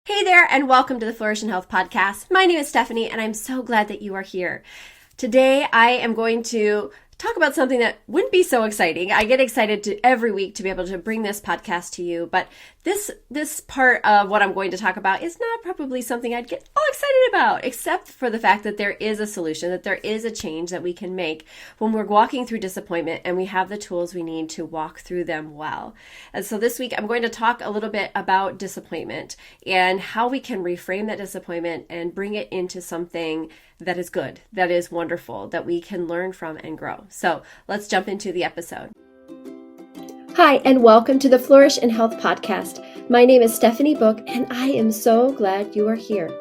Hey there, and welcome to the Flourish and Health Podcast. My name is Stephanie, and I'm so glad that you are here. Today, I am going to talk about something that wouldn't be so exciting. I get excited every week to be able to bring this podcast to you, but this part of what I'm going to talk about is not probably something I'd get all excited about, except for the fact that there is a solution, that there is a change that we can make when we're walking through disappointment and we have the tools we need to walk through them well. And so this week, I'm going to talk a little bit about disappointment and how we can reframe that disappointment and bring it into something that is good, that is wonderful, that we can learn from and grow. So let's jump into the episode. Hi, and welcome to the Flourish and Health Podcast. My name is Stephanie Book, and I am so glad you are here.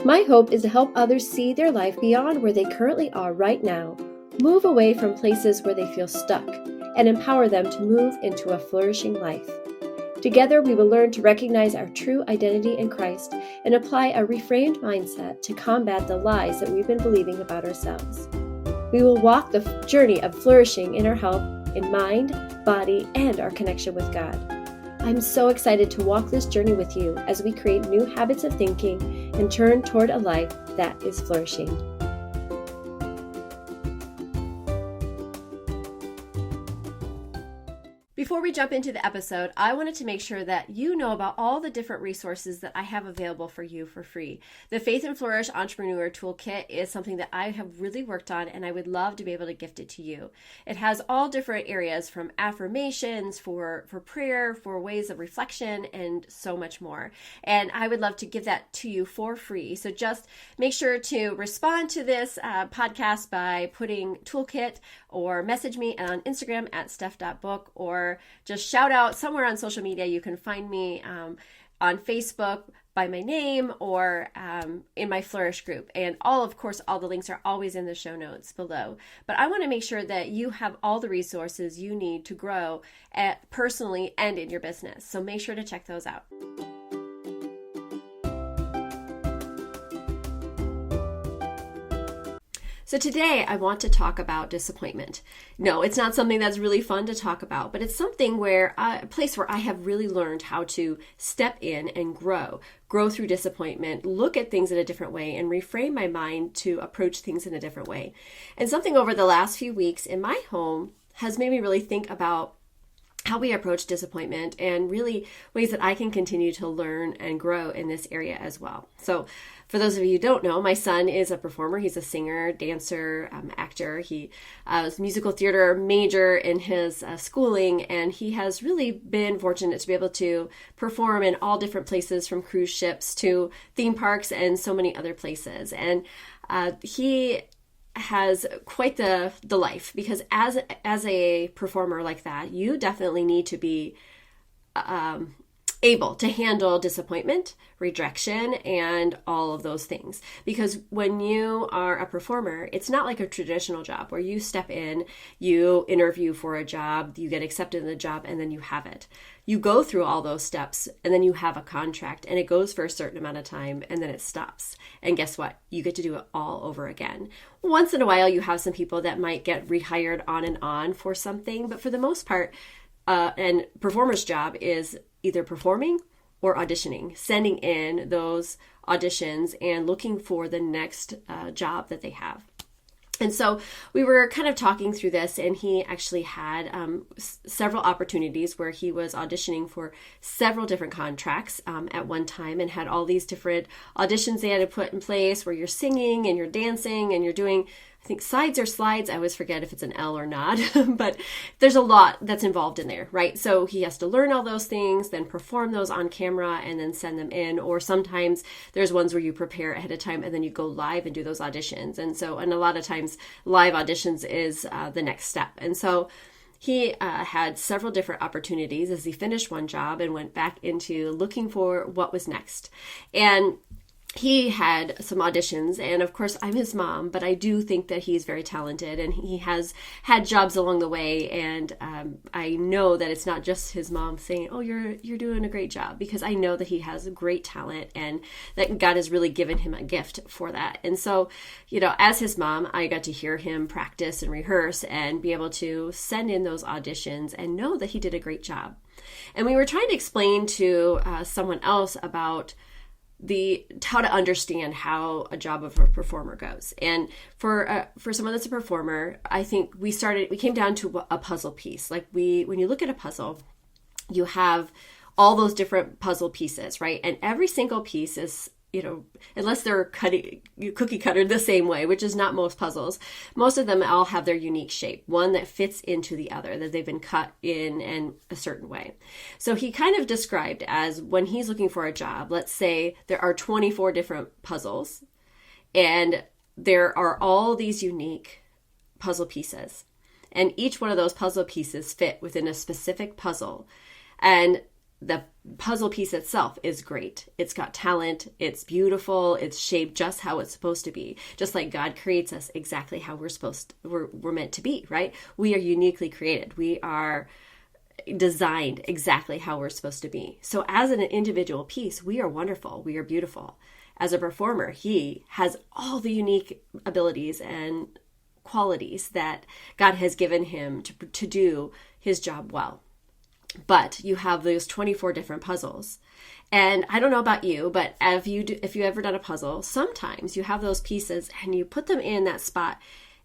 My hope is to help others see their life beyond where they currently are right now, move away from places where they feel stuck, and empower them to move into a flourishing life. Together, we will learn to recognize our true identity in Christ and apply a reframed mindset to combat the lies that we've been believing about ourselves. We will walk the journey of flourishing in our health, in mind, body, and our connection with God. I'm so excited to walk this journey with you as we create new habits of thinking and turn toward a life that is flourishing. Before we jump into the episode, I wanted to make sure that you know about all the different resources that I have available for you for free. The Faith and Flourish Entrepreneur Toolkit is something that I have really worked on, and I would love to be able to gift it to you. It has all different areas, from affirmations, for prayer, for ways of reflection, and so much more. And I would love to give that to you for free. So just make sure to respond to this podcast by putting toolkit, or message me on Instagram at steph.book, or just shout out somewhere on social media. You can find me on Facebook by my name, or in my Flourish group. And of course, all the links are always in the show notes below. But I want to make sure that you have all the resources you need to grow personally and in your business. So make sure to check those out. So today I want to talk about disappointment. No, it's not something that's really fun to talk about, but it's something a place where I have really learned how to step in and grow through disappointment, look at things in a different way, and reframe my mind to approach things in a different way. And something over the last few weeks in my home has made me really think about how we approach disappointment, and really ways that I can continue to learn and grow in this area as well. So for those of you who don't know, my son is a performer. He's a singer, dancer, actor. He was a musical theater major in his schooling, and he has really been fortunate to be able to perform in all different places, from cruise ships to theme parks and so many other places. And he has quite the life, because as a performer like that, you definitely need to be able to handle disappointment, rejection, and all of those things. Because when you are a performer, it's not like a traditional job where you step in, you interview for a job, you get accepted in the job, and then you have it. You go through all those steps, and then you have a contract, and it goes for a certain amount of time, and then it stops. And guess what? You get to do it all over again. Once in a while, you have some people that might get rehired on and on for something, but for the most part, and performer's job is either performing or auditioning, sending in those auditions and looking for the next job that they have. And so we were kind of talking through this, and he actually had several opportunities where he was auditioning for several different contracts at one time, and had all these different auditions they had to put in place where you're singing and you're dancing and you're doing, I think, sides or slides. I always forget if it's an L or not, but there's a lot that's involved in there, right? So he has to learn all those things, then perform those on camera, and then send them in. Or sometimes there's ones where you prepare ahead of time and then you go live and do those auditions. And a lot of times live auditions is the next step. And so he had several different opportunities as he finished one job and went back into looking for what was next. And he had some auditions, and of course I'm his mom, but I do think that he's very talented, and he has had jobs along the way. And I know that it's not just his mom saying, "Oh, you're doing a great job," because I know that he has a great talent, and that God has really given him a gift for that. And so, as his mom, I got to hear him practice and rehearse and be able to send in those auditions and know that he did a great job. And we were trying to explain to someone else about how to understand how a job of a performer goes. And for someone that's a performer, I think we came down to a puzzle piece. Like when you look at a puzzle, you have all those different puzzle pieces, right? And every single piece is, unless they're cookie cuttered the same way, which is not most puzzles, most of them all have their unique shape, one that fits into the other, that they've been cut in a certain way. So he kind of described as when he's looking for a job, let's say there are 24 different puzzles and there are all these unique puzzle pieces. And each one of those puzzle pieces fit within a specific puzzle. And the puzzle piece itself is great. It's got talent. It's beautiful. It's shaped just how it's supposed to be. Just like God creates us exactly how we're meant to be, right? We are uniquely created. We are designed exactly how we're supposed to be. So as an individual piece, we are wonderful. We are beautiful. As a performer, he has all the unique abilities and qualities that God has given him to do his job well. But you have those 24 different puzzles. And I don't know about you, but if you ever done a puzzle, sometimes you have those pieces and you put them in that spot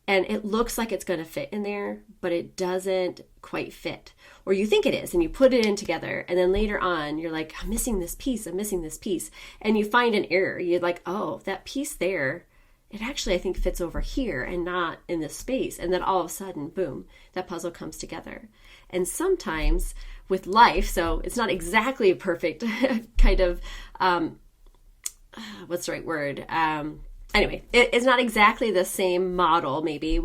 and it looks like it's going to fit in there, but it doesn't quite fit. Or you think it is and you put it in together and then later on you're like, I'm missing this piece. And you find an error. You're like, oh, that piece there, it actually, I think, fits over here and not in this space. And then all of a sudden, boom, that puzzle comes together. And sometimes with life, so it's not exactly a perfect kind of, what's the right word? Anyway, it's not exactly the same model, maybe,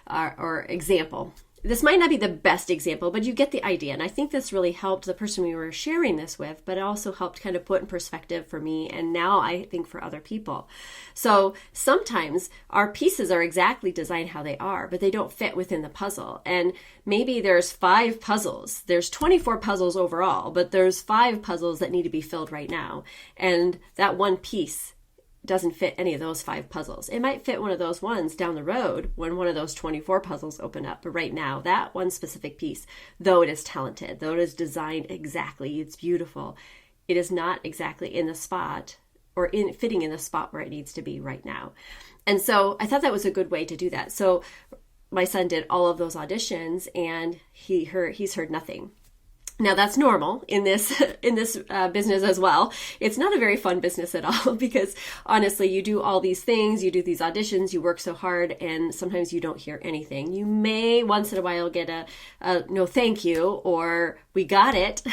or example. This might not be the best example, but you get the idea. And I think this really helped the person we were sharing this with, but it also helped kind of put in perspective for me. And now I think for other people. So sometimes our pieces are exactly designed how they are, but they don't fit within the puzzle. And maybe there's 5 puzzles. There's 24 puzzles overall, but there's 5 puzzles that need to be filled right now. And that one piece doesn't fit any of those 5 puzzles. It might fit one of those ones down the road when one of those 24 puzzles open up. But right now, that one specific piece, though it is talented, though it is designed exactly, it's beautiful, it is not exactly in the spot or fitting in the spot where it needs to be right now. And so I thought that was a good way to do that. So my son did all of those auditions and he's heard nothing. Now that's normal in this business as well. It's not a very fun business at all because honestly, you do all these things, you do these auditions, you work so hard, and sometimes you don't hear anything. You may once in a while get a no thank you or we got it,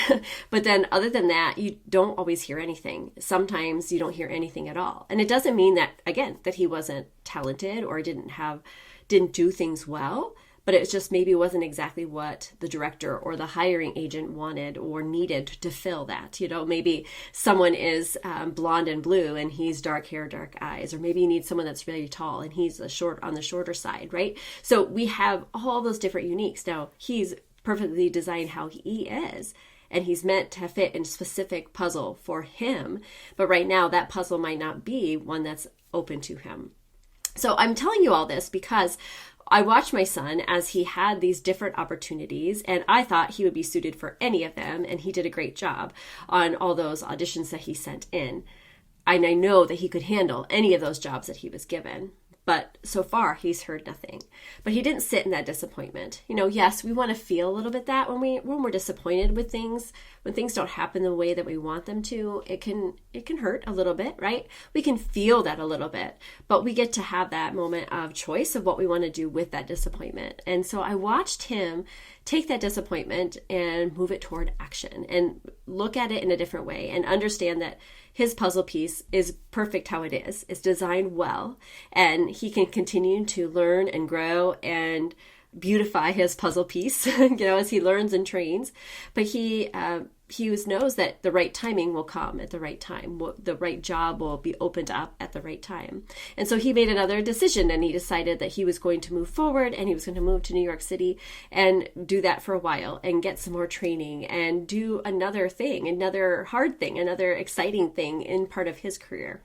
but then other than that, you don't always hear anything. Sometimes you don't hear anything at all. And it doesn't mean that, again, that he wasn't talented or didn't do things well. But it just maybe wasn't exactly what the director or the hiring agent wanted or needed to fill that. Maybe someone is blonde and blue and he's dark hair, dark eyes, or maybe you need someone that's really tall and he's on the shorter side, right? So we have all those different uniques. Now, he's perfectly designed how he is, and he's meant to fit in a specific puzzle for him. But right now, that puzzle might not be one that's open to him. So I'm telling you all this because I watched my son as he had these different opportunities, and I thought he would be suited for any of them, and he did a great job on all those auditions that he sent in. And I know that he could handle any of those jobs that he was given. But so far, he's heard nothing. But he didn't sit in that disappointment. Yes, we want to feel a little bit that when we're disappointed with things, when things don't happen the way that we want them to, it can hurt a little bit, right? We can feel that a little bit, but we get to have that moment of choice of what we want to do with that disappointment. And so I watched him take that disappointment and move it toward action and look at it in a different way and understand that his puzzle piece is perfect how it is. It's designed well, and he can continue to learn and grow and beautify his puzzle piece, as he learns and trains. But he knows that the right timing will come at the right time. The right job will be opened up at the right time. And so he made another decision, and he decided that he was going to move forward and he was going to move to New York City and do that for a while and get some more training and do another thing, another hard thing, another exciting thing in part of his career.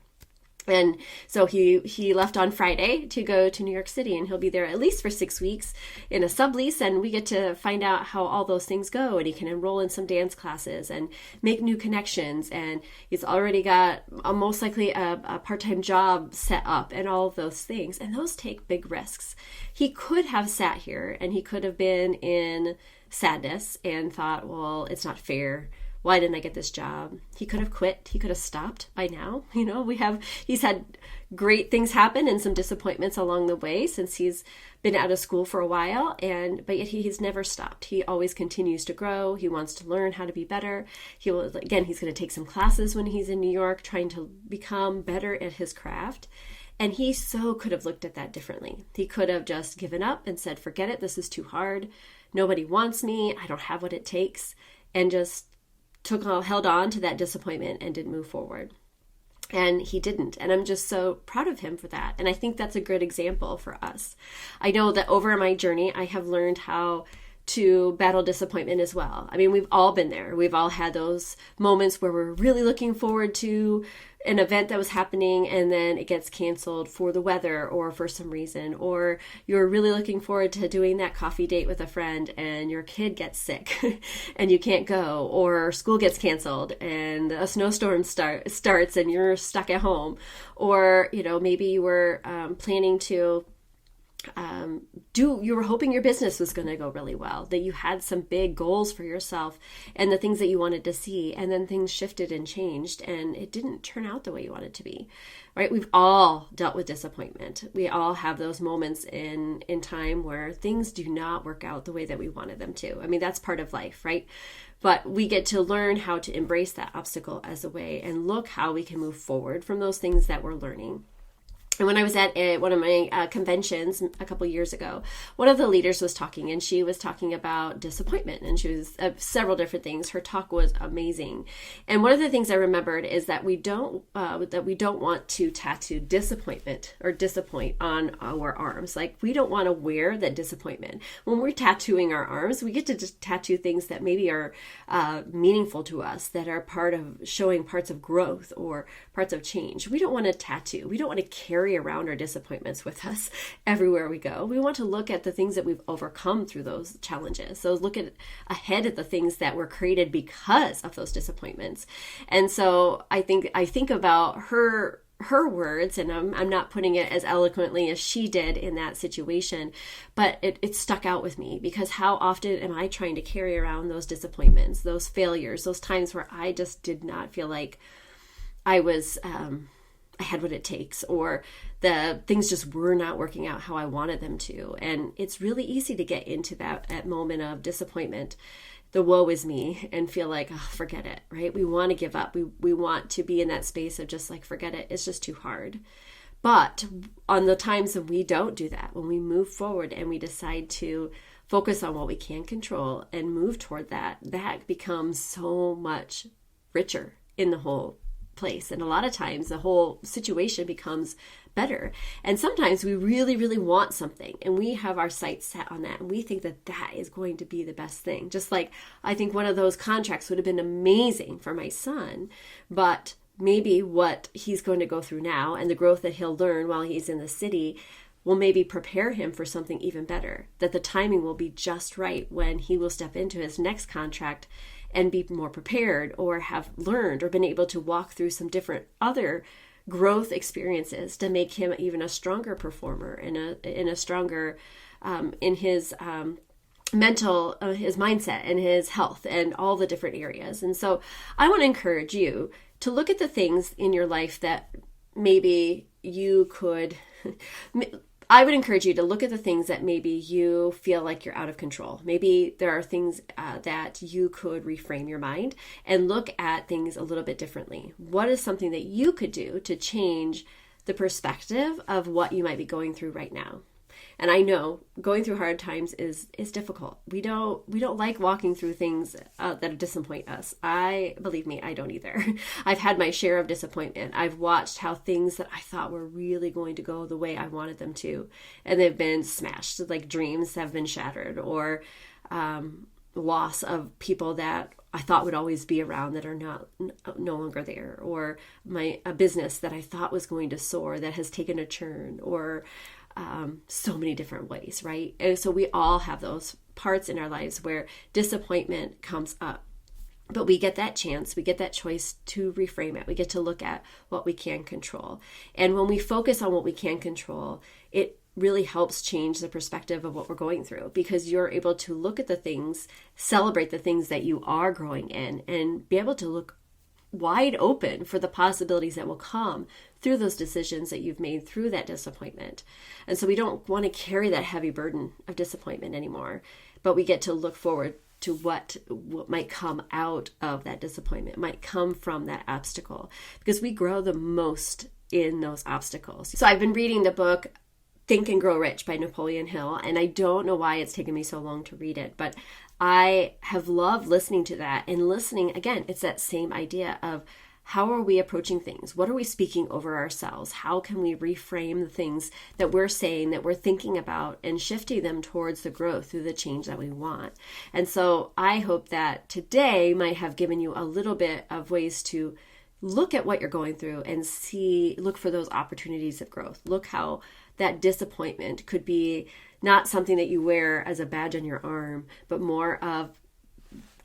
And so he left on Friday to go to New York City, and he'll be there at least for 6 weeks in a sublease, and we get to find out how all those things go, and he can enroll in some dance classes and make new connections, and he's already got most likely a part-time job set up and all of those things, and those take big risks. He could have sat here and he could have been in sadness and thought, well, it's not fair. Why didn't I get this job? He could have quit. He could have stopped by now. He's had great things happen and some disappointments along the way since he's been out of school for a while. But yet he's never stopped. He always continues to grow. He wants to learn how to be better. He's going to take some classes when he's in New York, trying to become better at his craft. And he so could have looked at that differently. He could have just given up and said, forget it. This is too hard. Nobody wants me. I don't have what it takes. And just held on to that disappointment and didn't move forward. And he didn't. And I'm just so proud of him for that. And I think that's a good example for us. I know that over my journey, I have learned how to battle disappointment as well. I mean, we've all been there. We've all had those moments where we're really looking forward to an event that was happening and then it gets canceled for the weather or for some reason, or you're really looking forward to doing that coffee date with a friend and your kid gets sick and you can't go, or school gets canceled and a snowstorm starts and you're stuck at home, or maybe you were planning to you were hoping your business was going to go really well, that you had some big goals for yourself and the things that you wanted to see, and then things shifted and changed and it didn't turn out the way you wanted it to be, right? We've all dealt with disappointment. We all have those moments in time where things do not work out the way that we wanted them to. I mean, that's part of life, right? But we get to learn how to embrace that obstacle as a way and look how we can move forward from those things that we're learning. And when I was at one of my conventions a couple years ago, one of the leaders was talking, and she was talking about disappointment, and she was several different things. Her talk was amazing. And one of the things I remembered is that we don't want to tattoo disappointment or disappoint on our arms. Like, we don't want to wear that disappointment. When we're tattooing our arms, we get to just tattoo things that maybe are meaningful to us, that are part of showing parts of growth or parts of change. We don't want to tattoo. We don't want to carry around our disappointments with us everywhere we go. We want to look at the things that we've overcome through those challenges. So look ahead at the things that were created because of those disappointments. And so I think about her words, and I'm not putting it as eloquently as she did in that situation, but it stuck out with me, because how often am I trying to carry around those disappointments, those failures, those times where I just did not feel like I had what it takes, or the things just were not working out how I wanted them to. And it's really easy to get into that moment of disappointment, the woe is me, and feel like, oh, forget it, right? We want to give up. We want to be in that space of just like, forget it. It's just too hard. But on the times that we don't do that, when we move forward and we decide to focus on what we can control and move toward that becomes so much richer in the whole place. And a lot of times the whole situation becomes better. And sometimes we really, really want something and we have our sights set on that and we think that is going to be the best thing. Just like I think one of those contracts would have been amazing for my son, but maybe what he's going to go through now and the growth that he'll learn while he's in the city will maybe prepare him for something even better, that the timing will be just right when he will step into his next contract and be more prepared, or have learned or been able to walk through some different other growth experiences to make him even a stronger performer and a stronger in his mental, his mindset and his health and all the different areas. And so I want to encourage you to look at the things in your life that maybe you could I would encourage you to look at the things that maybe you feel like you're out of control. Maybe there are things that you could reframe your mind and look at things a little bit differently. What is something that you could do to change the perspective of what you might be going through right now? And I know going through hard times is difficult. We don't like walking through things that disappoint us. Believe me, I don't either. I've had my share of disappointment. I've watched how things that I thought were really going to go the way I wanted them to, and they've been smashed. Like dreams have been shattered, or loss of people that I thought would always be around that are no longer there, or a business that I thought was going to soar that has taken a turn, or so many different ways, right? And so we all have those parts in our lives where disappointment comes up. But we get that chance, we get that choice to reframe it. We get to look at what we can control. And when we focus on what we can control, it really helps change the perspective of what we're going through, because you're able to look at the things, celebrate the things that you are growing in, and be able to look wide open for the possibilities that will come through those decisions that you've made through that disappointment. And so we don't want to carry that heavy burden of disappointment anymore, but we get to look forward to what might come out of that disappointment, might come from that obstacle, because we grow the most in those obstacles. So I've been reading the book Think and Grow Rich by Napoleon Hill, and I don't know why it's taken me so long to read it, but I have loved listening to that. And listening, again, it's that same idea of how are we approaching things? What are we speaking over ourselves? How can we reframe the things that we're saying, that we're thinking about, and shifting them towards the growth through the change that we want? And so I hope that today might have given you a little bit of ways to look at what you're going through and look for those opportunities of growth. Look how that disappointment could be not something that you wear as a badge on your arm, but more of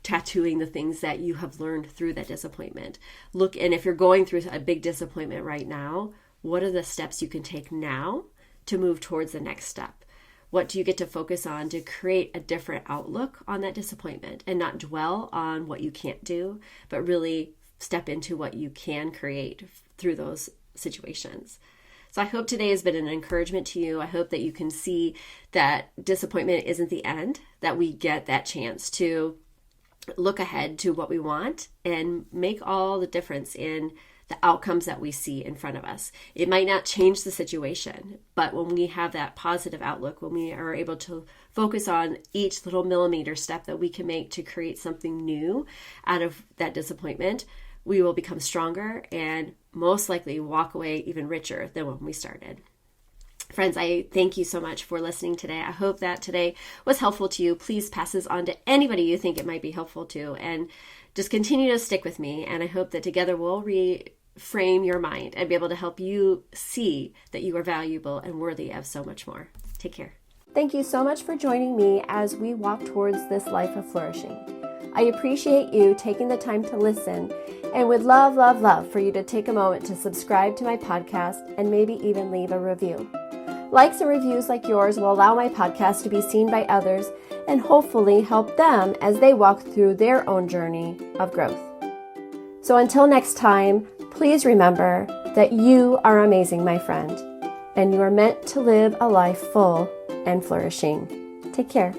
tattooing the things that you have learned through that disappointment. Look, and if you're going through a big disappointment right now, what are the steps you can take now to move towards the next step? What do you get to focus on to create a different outlook on that disappointment, and not dwell on what you can't do, but really step into what you can create through those situations? So I hope today has been an encouragement to you. I hope that you can see that disappointment isn't the end, that we get that chance to look ahead to what we want and make all the difference in the outcomes that we see in front of us. It might not change the situation, but when we have that positive outlook, when we are able to focus on each little millimeter step that we can make to create something new out of that disappointment, we will become stronger and most likely walk away even richer than when we started. Friends, I thank you so much for listening today. I hope that today was helpful to you. Please pass this on to anybody you think it might be helpful to, and just continue to stick with me. And I hope that together we'll reframe your mind and be able to help you see that you are valuable and worthy of so much more. Take care. Thank you so much for joining me as we walk towards this life of flourishing. I appreciate you taking the time to listen, and would love, love, love for you to take a moment to subscribe to my podcast and maybe even leave a review. Likes and reviews like yours will allow my podcast to be seen by others and hopefully help them as they walk through their own journey of growth. So until next time, please remember that you are amazing, my friend, and you are meant to live a life full and flourishing. Take care.